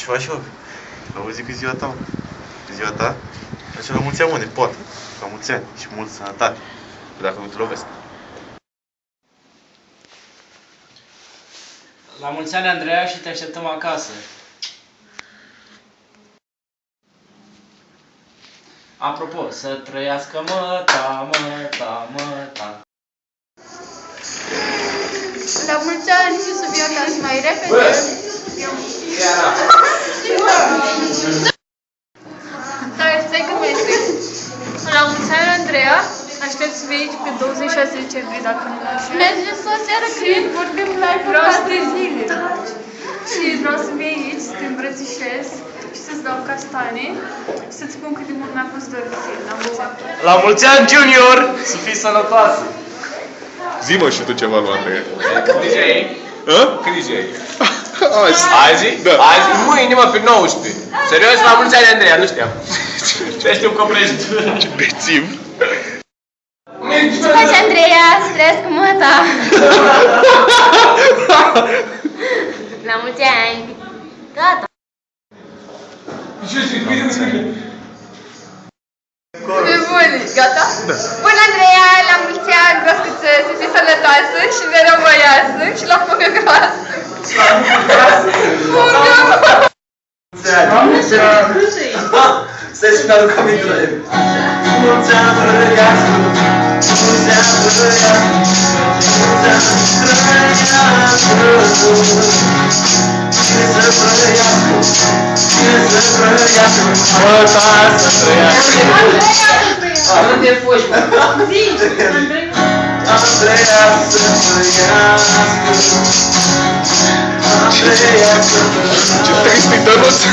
Ce faci, mă? Auzi că e ziua ta, mă. E ziua ta? Așa la mulți ani, mă, nepoată. La mulți ani și multă sănătate. Dacă nu te lovesc. La mulți ani, Andreea, și te așteptăm acasă. Apropo, să trăiască măta, măta, măta. La mulți ani și să fie acasă mai repede. Stai că mai scris. La mulți ani, Andreea, aștept să vii aici pe 26 decembrie, dacă nu știu. Mergem să o seară, cred, vorbim live vreau 3 zile. Și vreau să vii aici, să te îmbrățișez și să-ți dau castane și să-ți spun cât de mult mi-a fost dor de tine. La mulți ani. La mulți ani, Junior! Să fii sănătoasă! Zi-mă și tu ceva lui Andreea. Cât de ai? Hă? Cât de ai? Azi. Azi? Da. Azi? Mâine, mă, pe 19. Serios, la mulți ani, Andreea, nu știam. Ce știu că oprești. Ce bețiv. Ce faci, Andreea? Să trăiască măta! La mulți ani! Gata! Pe bune! Gata? Da. Bună, Andreea! La mulți ani! Vreau să fii sănătoasă și nerămăiasă și la fugă groasă! Fugă! Stai să-mi aduc aminte la el. Mulți ani trăiască, mulți ani trăiască, mulți ani trăiască. Cine să trăiască, cine să trăiască, măta să trăiască. Unde fugi? Zi! Andreea să trăiască. Andreea să trăiască. Ce trist e dărul ăsta.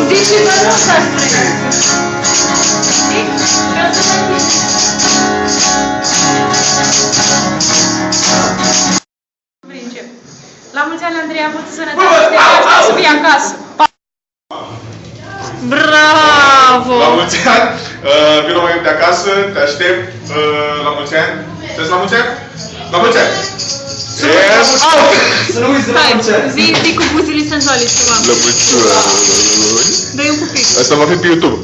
Zi și vă nu să-ți trăiască. Zi? Vreau să mă zic. La mulți ani, Andreea, multă sănătate, să fii acasă. Bravo! La mulți ani. Vino mai de acasă, te aștept. La mulți ani. Sunteți la mulți ani? La mulți ani. Să nu uiți de la mulți ani. Zi cu buzele senzuale ceva. La mulți ani. Dă-i un pupic. Asta va fi pe YouTube.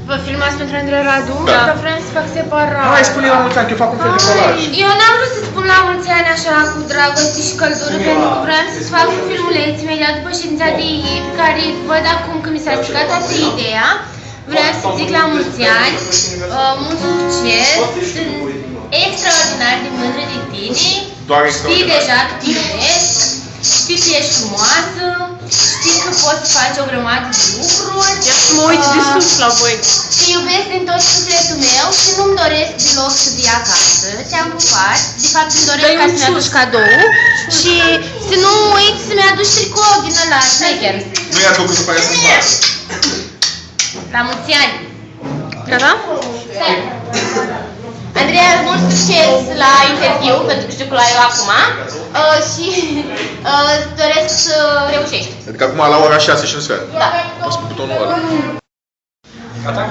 Vă filmați pentru Andrei Radu? Da. Că vrem să fac separat. Hai, spune la mulți ani, că eu fac un fel de colaj. Eu n-am vrut să spun la mulți ani așa cu dragoste și căldură, pentru că vreau să-ți fac un filmuleț imediat după ședința de ieri, pe care văd acum că mi s-a picat toată ideea. Vreau să zic la mulți ani, mult succes, sunt extraordinar de mândră de tine, Doar știi extraordinar. deja că te iubesc, știi că ești frumoasă, știi că poți să faci o grămadă de lucruri. Ia să mă uit de sus la voi. Te iubesc din tot sufletul meu și nu-mi doresc deloc să vii acasă. Te-am pupat. De fapt îmi doresc Dă-i ca un să-mi aduci cadou. Și să nu uiți să-mi aduci tricou din ăla șmecher. Nu ia tu, că se pare să-mi fac. La mulți ani! Gata? Andreea, mult succes la interviu, pentru că știu că l-ai eu acum. Și îți doresc să reușești. Adică acum la ora 6 și un sfert. Da. Poți pe butonul ăla. Gata?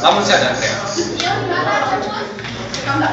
La mulți ani, Andreea. Eu, da.